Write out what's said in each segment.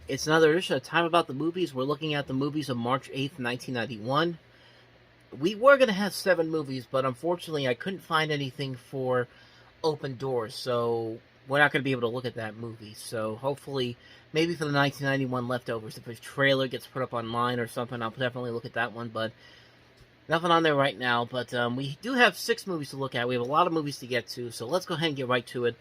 It's another edition of Time About the Movies. We're looking at the movies of March 8th, 1991. We were going to have 7 movies, but unfortunately I couldn't find anything for Open Doors, so we're not going to be able to look at that movie. So hopefully, maybe for the 1991 leftovers, if a trailer gets put up online or something, I'll definitely look at that one, but nothing on there right now. But we do have 6 movies to look at. We have a lot of movies to get to, so let's go ahead and get right to it.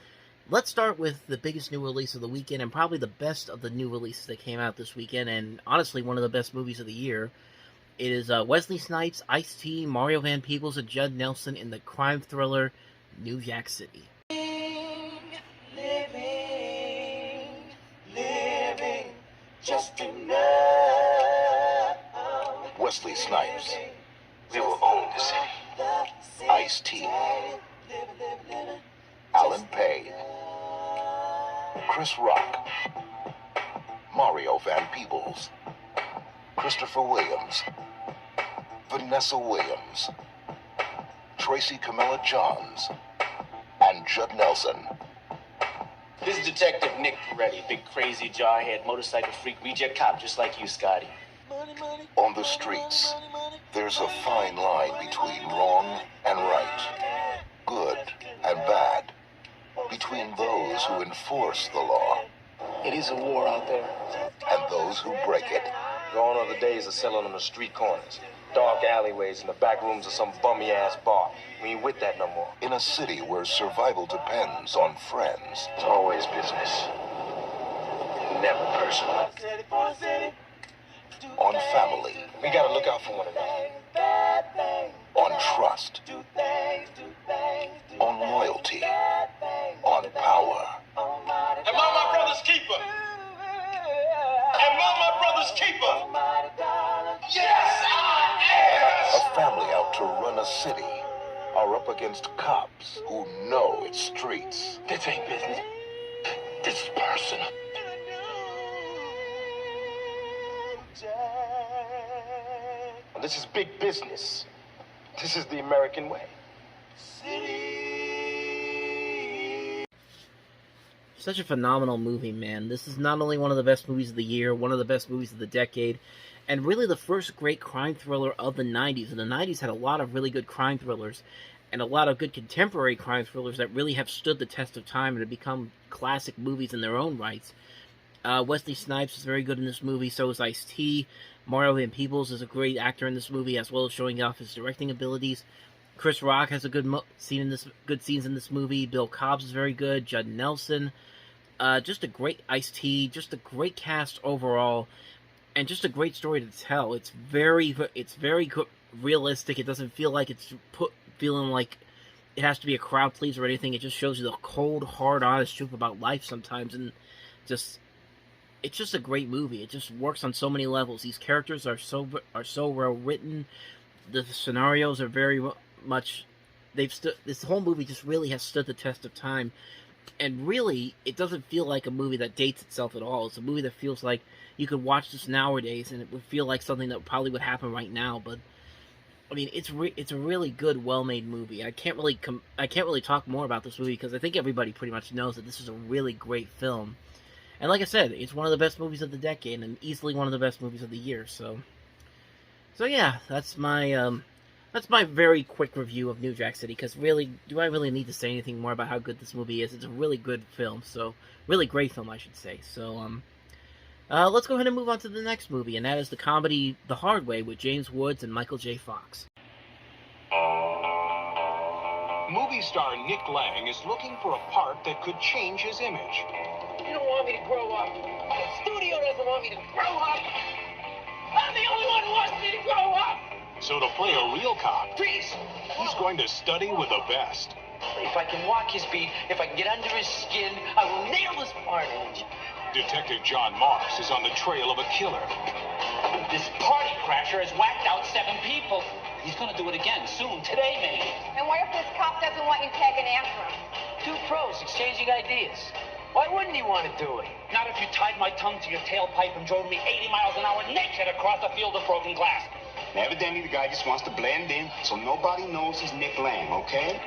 Let's start with the biggest new release of the weekend, and probably the best of the new releases that came out this weekend, and honestly, one of the best movies of the year. It is Wesley Snipes, Ice-T, Mario Van Peebles, and Judd Nelson in the crime thriller New Jack City. Living just enough. Wesley Snipes, We will own the city. Ice-T, Alan Payne, Chris Rock, Mario Van Peebles, Christopher Williams, Vanessa Williams, Tracy Camilla Johns, and Judd Nelson. This is Detective Nick Peretti, big crazy jarhead motorcycle freak reject cop just like you, Scotty. On the streets, there's a fine line between wrong and right, good and bad, between those who enforce the law It is a war out there. and those who break it. Gone are the days of selling on the street corners, dark alleyways, and the back rooms of some bummy-ass bar. We ain't with that no more. In a city where survival depends on friends, It's always business. Never personal. on family, We gotta look out for one another. on trust, on loyalty, on power. Am I my brother's keeper? Am I my brother's keeper? Yes, I A family out to run a city are up against cops who know its streets. This ain't business. This is personal. This is big business. This is the American way. Such a phenomenal movie, man. This is not only one of the best movies of the year, one of the best movies of the decade, and really the first great crime thriller of the 90s. And the 90s had a lot of really good crime thrillers, and a lot of good contemporary crime thrillers that really have stood the test of time and have become classic movies in their own rights. Wesley Snipes is very good in this movie, so is Ice-T. Mario Van Peebles is a great actor in this movie, as well as showing off his directing abilities. Chris Rock has a good scenes in this movie. Bill Cobbs is very good. Judd Nelson, just a great Ice-T, just a great cast overall, and just a great story to tell. It's very realistic. It doesn't feel like it's feeling like it has to be a crowd pleaser or anything. It just shows you the cold, hard, honest truth about life sometimes, and it's just a great movie. It just works on so many levels. These characters are so well written. The scenarios are very much. This whole movie just really has stood the test of time, and really, it doesn't feel like a movie that dates itself at all. It's a movie that feels like you could watch this nowadays, and it would feel like something that probably would happen right now. But I mean, it's a really good, well-made movie. I can't really talk more about this movie because I think everybody pretty much knows that this is a really great film. And like I said, it's one of the best movies of the decade and easily one of the best movies of the year. So yeah, that's my very quick review of New Jack City. Because really, do I really need to say anything more about how good this movie is? It's a really good film. So really great film, I should say. So let's go ahead and move on to the next movie, and that is the comedy The Hard Way with James Woods and Michael J. Fox. Movie star Nick Lang is looking for a part that could change his image. You don't want me to grow up. The studio doesn't want me to grow up. I'm the only one who wants me to grow up. So to play a real cop, Please. he's going to study with the best. If I can walk his beat, if I can get under his skin, I will nail this part in. Detective John Marks is on the trail of a killer. This party crasher has whacked out 7 people. He's gonna do it again soon, today maybe. And what if this cop doesn't want you tagging after him? 2 pros exchanging ideas. Why wouldn't he want to do it? Not if you tied my tongue to your tailpipe and drove me 80 miles an hour naked across a field of broken glass. Evidently, the guy just wants to blend in so nobody knows he's Nick Lang, okay?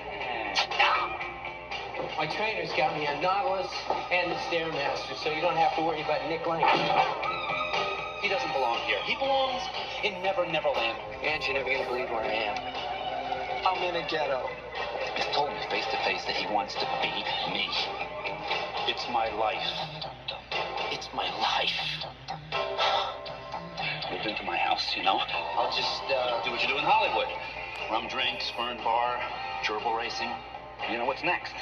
My trainer's got me a Nautilus and the Stairmaster, so you don't have to worry about Nick Lang. He doesn't belong here. He belongs in Never Never Land. And you're never gonna believe where I am. I'm in a ghetto. He's told me face to face that he wants to be me. It's my life. It's my life. Move into my house, you know? I'll just, Do what you do in Hollywood. Rum drinks, fern bar, gerbil racing. You know what's next?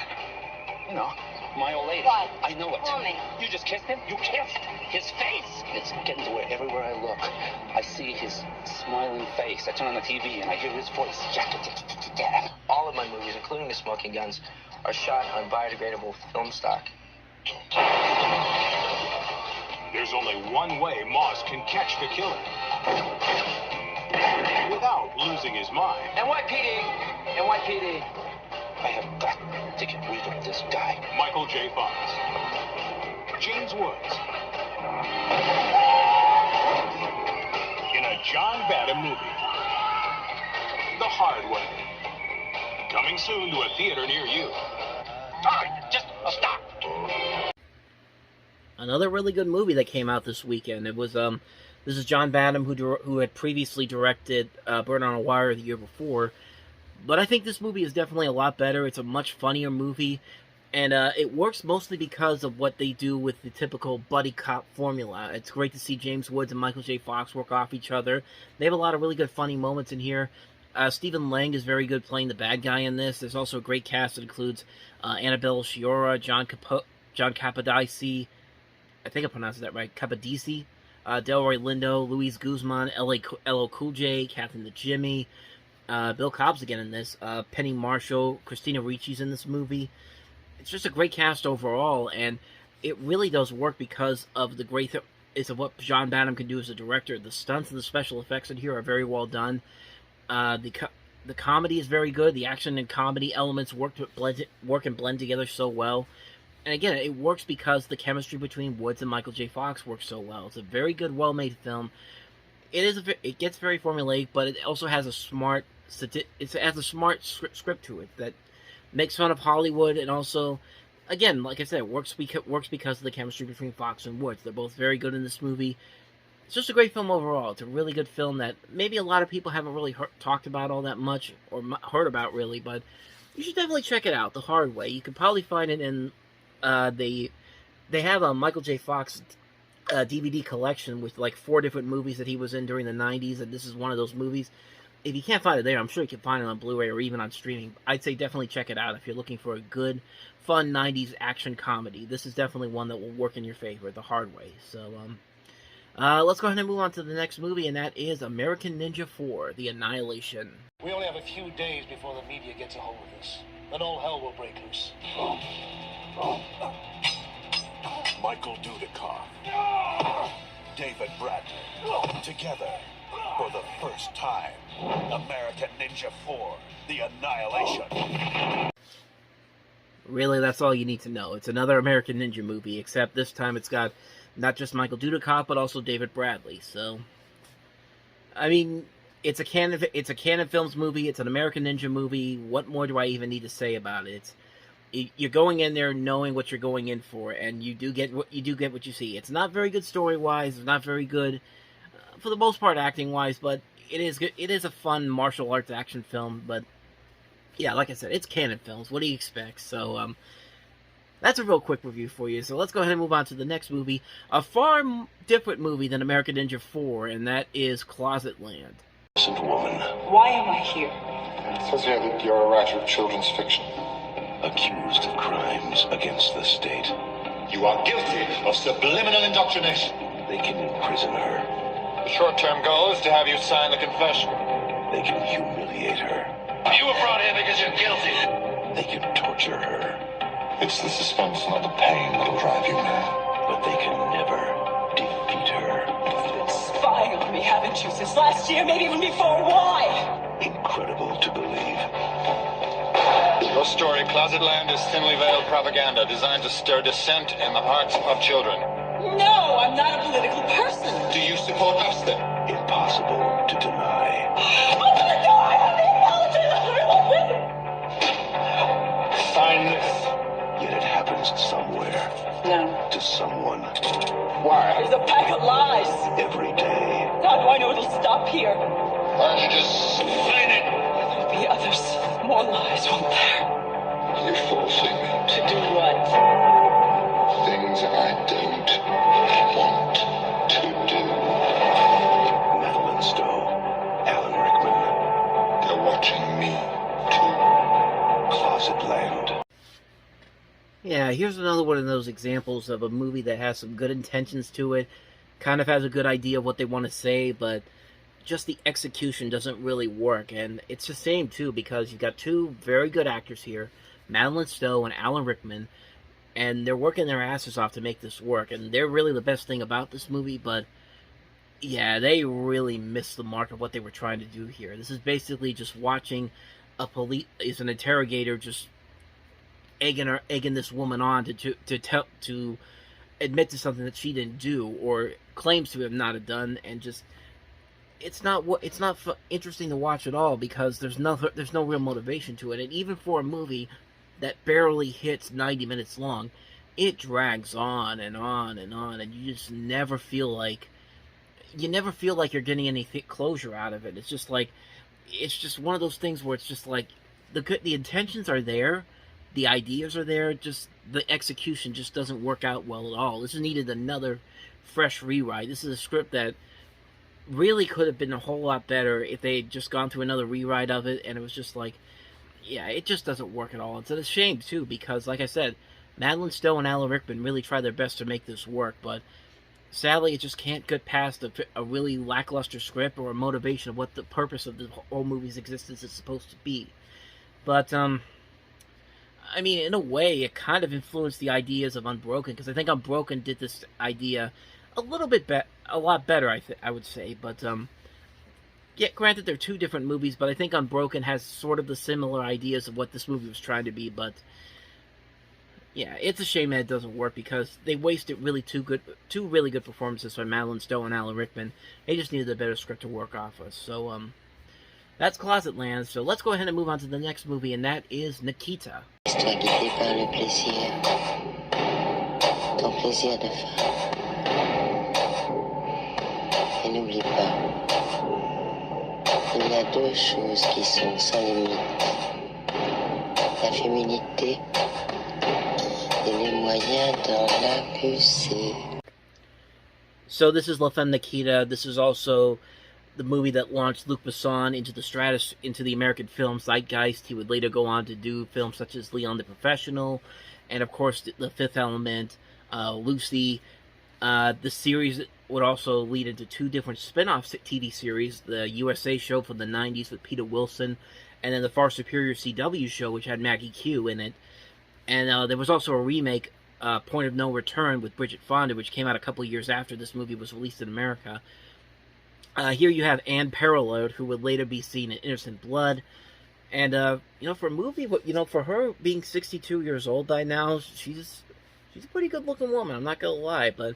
You know, my old lady. What? I know it. Tell me. You just kissed him? You kissed his face. It's getting to where everywhere I look, I see his smiling face. I turn on the TV and I hear his voice. all of my movies, including The Smoking Guns, are shot on biodegradable film stock. There's only one way Moss can catch the killer. Without losing his mind. NYPD! NYPD! I have got to get rid of this guy. Michael J. Fox. James Woods. In a John Badham movie. The Hard Way. Coming soon to a theater near you. All right, just stop. Another really good movie that came out this weekend. It was this is John Badham, who had previously directed Burn on a Wire the year before. But I think this movie is definitely a lot better. It's a much funnier movie, and it works mostly because of what they do with the typical buddy cop formula. It's great to see James Woods and Michael J. Fox work off each other. They have a lot of really good funny moments in here. Stephen Lang is very good playing the bad guy in this. There's also a great cast that includes Annabelle Sciorra, John Capodice, I think I pronounced that right, Capodice, Delroy Lindo, Luis Guzman, LL Cool J, Captain the Jimmy, Bill Cobb's again in this, Penny Marshall, Christina Ricci's in this movie. It's just a great cast overall, and it really does work because of the great of what John Badham can do as a director. The stunts and the special effects in here are very well done. The comedy is very good. The action and comedy elements work and blend together so well. And again, it works because the chemistry between Woods and Michael J. Fox works so well. It's a very good, well-made film. It gets very formulaic, but it also has a smart script to it that makes fun of Hollywood, and also, again, like I said, it works because of the chemistry between Fox and Woods. They're both very good in this movie. It's just a great film overall. It's a really good film that maybe a lot of people haven't really talked about all that much, or heard about really, but you should definitely check it out, The Hard Way. You can probably find it in, they have a Michael J. Fox DVD collection with like 4 different movies that he was in during the 90s, and this is one of those movies. If you can't find it there, I'm sure you can find it on Blu-ray or even on streaming. I'd say definitely check it out if you're looking for a good, fun 90s action comedy. This is definitely one that will work in your favor, The Hard Way. So, let's go ahead and move on to the next movie, and that is American Ninja 4, The Annihilation. We only have a few days before the media gets a hold of this. Then all hell will break loose. Michael Dudikoff, David Bradley, together for the first time. American Ninja 4, The Annihilation. Really, that's all you need to know. It's another American Ninja movie, except this time it's got not just Michael Dudikoff, but also David Bradley. So, I mean, it's a Canon Films movie. It's an American Ninja movie. What more do I even need to say about it? You're going in there knowing what you're going in for, and you do get what you see. It's not very good story-wise. It's not very good, for the most part, acting-wise. But it is good. It is a fun martial arts action film. But yeah, like I said, it's Canon Films. What do you expect? So that's a real quick review for you. So let's go ahead and move on to the next movie, a far different movie than American Ninja 4, and that is Closet Land. Innocent woman, Why am I here? it says here that you're a writer of children's fiction. Accused of crimes against the state. You are guilty of subliminal indoctrination. They can imprison her. The short-term goal is to have you sign the confession. They can humiliate her. You were brought here because you're guilty. They can torture her. It's the suspense, not the pain, that'll drive you mad. But they can never defeat her. You've been spying on me, haven't you, since last year, maybe even before? Why? Incredible to believe. Your story, Closet Land, is thinly veiled propaganda designed to stir dissent in the hearts of children. No, I'm not a political person. Do you support us then? Impossible to deny. Open the door! I have the apology! Sign this. goes somewhere. No. To someone. Why? There's a pack of lies. Every day. How do I know it'll stop here? Why don't you just sign it? There'll be others. More lies, won't there? You're forcing me. To do what? Things I don't want to do. Madeline Stowe. Alan Rickman. They're watching me, too. Closet Land. Yeah, here's another one of those examples of a movie that has some good intentions to it, kind of has a good idea of what they want to say, but just the execution doesn't really work. And it's a shame, too, because you've got two very good actors here, Madeline Stowe and Alan Rickman, and they're working their asses off to make this work, and they're really the best thing about this movie, but yeah, they really missed the mark of what they were trying to do here. This is basically just watching an interrogator just egging this woman on to admit to something that she didn't do or claims to have not done, and just it's not interesting to watch at all because there's no real motivation to it. And even for a movie that barely hits 90 minutes long, it drags on and on and on, and you just never feel like you're getting any closure out of it. It's just one of those things where it's just like the intentions are there, the ideas are there, just the execution just doesn't work out well at all. This needed another fresh rewrite. This is a script that really could have been a whole lot better if they had just gone through another rewrite of it, and it was just like, yeah, it just doesn't work at all. It's a shame, too, because, like I said, Madeline Stowe and Alan Rickman really tried their best to make this work, but sadly, it just can't get past a really lackluster script or a motivation of what the purpose of the whole movie's existence is supposed to be. But, I mean, in a way, it kind of influenced the ideas of Unbroken, because I think Unbroken did this idea a lot better, I would say. But, yeah, granted, they're two different movies, but I think Unbroken has sort of the similar ideas of what this movie was trying to be. But yeah, it's a shame that it doesn't work because they wasted two really good performances by Madeline Stowe and Alan Rickman. They just needed a better script to work off of. So, that's Closet Land. So let's go ahead and move on to the next movie, and that is Nikita. Reste-toi guidé par le plaisir, ton plaisir de femme. Et n'oublie pas, il y a deux choses qui sont sans limite, la féminité et les moyens d'en l'abuser. So this is La Femme Nikita. This is also the movie that launched Luc Besson into the American film zeitgeist. He would later go on to do films such as Leon the Professional, and of course The Fifth Element, Lucy. The series would also lead into two different spin-off TV series, the USA show from the 90s with Peter Wilson, and then the Far Superior CW show, which had Maggie Q in it. And there was also a remake, Point of No Return, with Bridget Fonda, which came out a couple years after this movie was released in America. Here you have Anne Parallode, who would later be seen in Innocent Blood. And, for a movie, for her being 62 years old by now, she's a pretty good-looking woman, I'm not gonna lie, but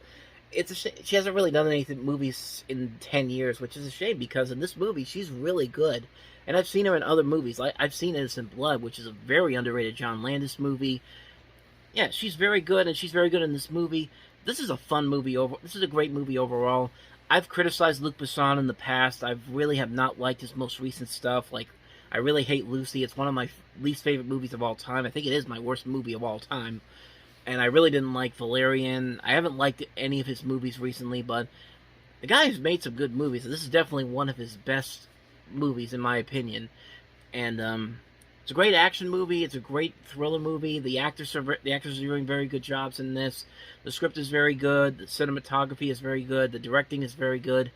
it's a shame. She hasn't really done anything movies in 10 years, which is a shame, because in this movie, she's really good. And I've seen her in other movies. I've seen Innocent Blood, which is a very underrated John Landis movie. Yeah, she's very good, and she's very good in this movie. This is a fun movie. This is a great movie overall. I've criticized Luc Besson in the past. I really have not liked his most recent stuff. Like, I really hate Lucy. It's one of my least favorite movies of all time. I think it is my worst movie of all time. And I really didn't like Valerian. I haven't liked any of his movies recently, but the guy has made some good movies. This is definitely one of his best movies, in my opinion. And it's a great action movie. It's a great thriller movie. The actors are doing very good jobs in this. The script is very good. The cinematography is very good. The directing is very good.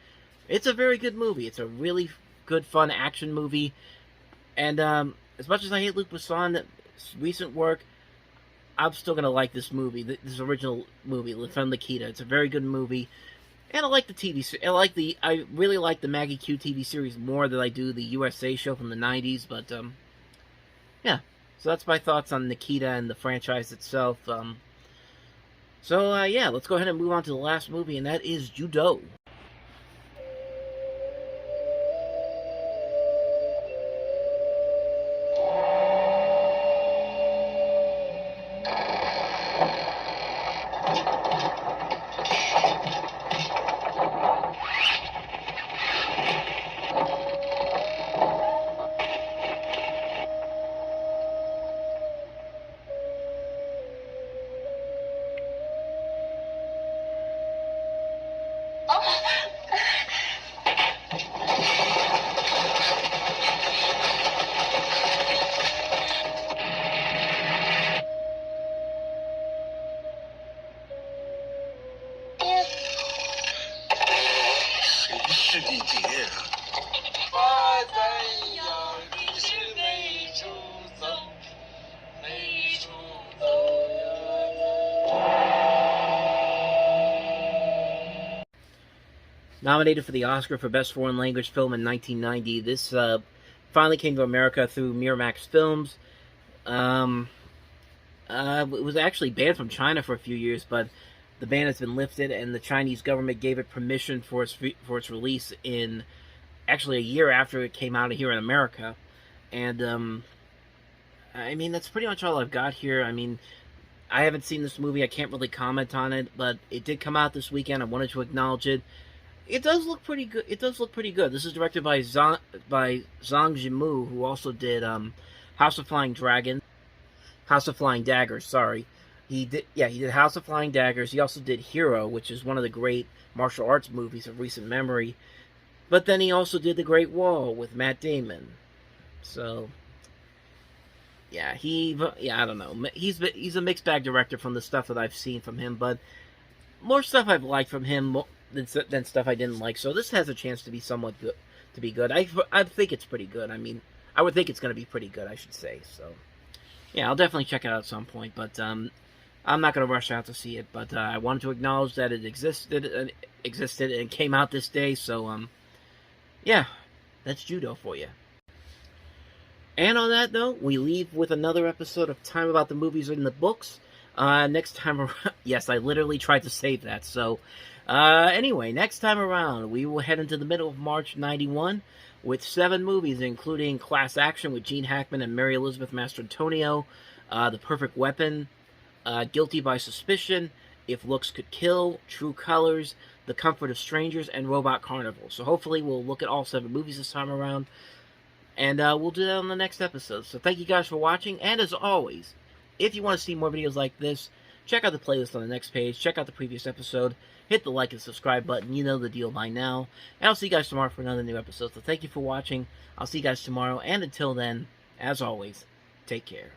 It's a very good movie. It's a really good, fun action movie. And as much as I hate Luc Besson's recent work, I'm still gonna like this movie. This original movie, La Femme Nikita. It's a very good movie. And I like the TV series. I really like the Maggie Q TV series more than I do the USA show from the 90s. But, yeah. So that's my thoughts on Nikita and the franchise itself. Yeah, let's go ahead and move on to the last movie, and that is Ju Dou. Nominated for the Oscar for Best Foreign Language Film in 1990. This finally came to America through Miramax Films. It was actually banned from China for a few years, but the ban has been lifted, and the Chinese government gave it permission for its release in actually a year after it came out here in America. And I mean, that's pretty much all I've got here. I mean, I haven't seen this movie. I can't really comment on it, but it did come out this weekend. I wanted to acknowledge it. It does look pretty good. This is directed by Zhang Yimou, who also did House of Flying Daggers. Sorry, he did House of Flying Daggers. He also did Hero, which is one of the great martial arts movies of recent memory. But then he also did The Great Wall with Matt Damon. So yeah, I don't know. He's a mixed bag director from the stuff that I've seen from him, but more stuff I've liked from him than stuff I didn't like. So this has a chance to be somewhat good. To be good, I think it's pretty good. I mean, I would think it's going to be pretty good, I should say. So yeah, I'll definitely check it out at some point. But I'm not going to rush out to see it. But I wanted to acknowledge that it existed and came out this day. So yeah, that's Ju Dou for you. And on that note, we leave with another episode of Time About the Movies in the Books. Next time around, yes, I literally tried to save that. So anyway, next time around, we will head into the middle of March 91 with 7 movies, including Class Action with Gene Hackman and Mary Elizabeth Mastrantonio, The Perfect Weapon, Guilty by Suspicion, If Looks Could Kill, True Colors, The Comfort of Strangers, and Robot Carnival. So hopefully we'll look at all 7 movies this time around, and we'll do that on the next episode. So thank you guys for watching, and as always, if you want to see more videos like this, check out the playlist on the next page, check out the previous episode, hit the like and subscribe button, you know the deal by now, and I'll see you guys tomorrow for another new episode. So thank you for watching, I'll see you guys tomorrow, and until then, as always, take care.